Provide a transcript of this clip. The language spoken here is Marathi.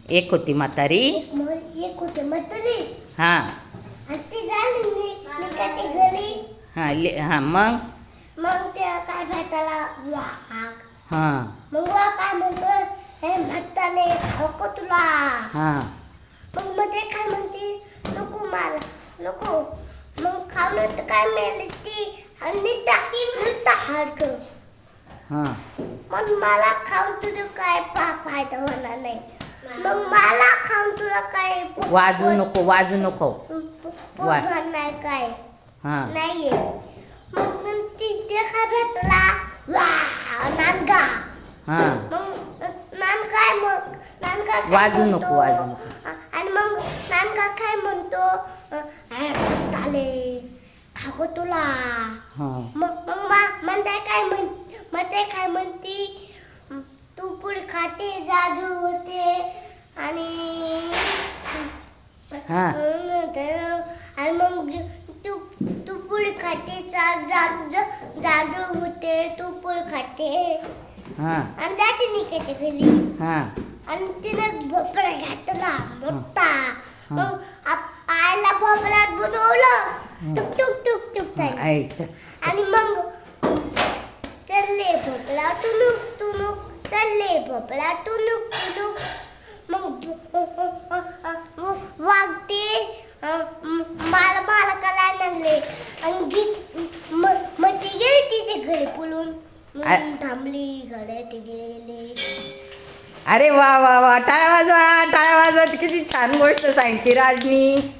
एक होती म्हातारी. एक होती म्हातारी. हा. आणि ती झाली निकाची घरी. हा मग त्या काय भेटायला वाघ. हा. मग वाघ काय म्हणतोय, हे म्हातारे खाऊ का तुला. हा. मग ते काय म्हणते, नको मला नको. मग खाऊन तर काय मिळाली ती आणि टाकी नुसता हाडकं. हा. मग मला खाऊन तुझं काय फायदा होणार नाही. मग मला खाऊन तुला काय वाजू नको नाही काय. हा. नाहीये. मग ते काय भेटला नानगा. हा. मग नानगा वाजू नको. आणि मग नानगा काय म्हणतो, चाले खाऊ तुला. मग म्हणते काय म्हणती, तू पुढे खाते जाजू होते आणि मग तू पुढे खाते जाजू होते, तू पुढे खाते आणि जाते निकायच्या घरी. आणि तिने भोपळा घातला मोठा. मग आईला भोपळ्यात बुजवलं, टुक टुक टुक टुक आणि मग चलले भोपळा टुनुक टुनुक, चलले भोपळा टुनुक टुनुक. मग वागते मला कला लागले आणि मग ती गेली तिच्या घरी पळून. थांबली घरात गेले. अरे वा वा वा, टाळ्या वाजवा. किती छान गोष्ट सांगितली राजनी.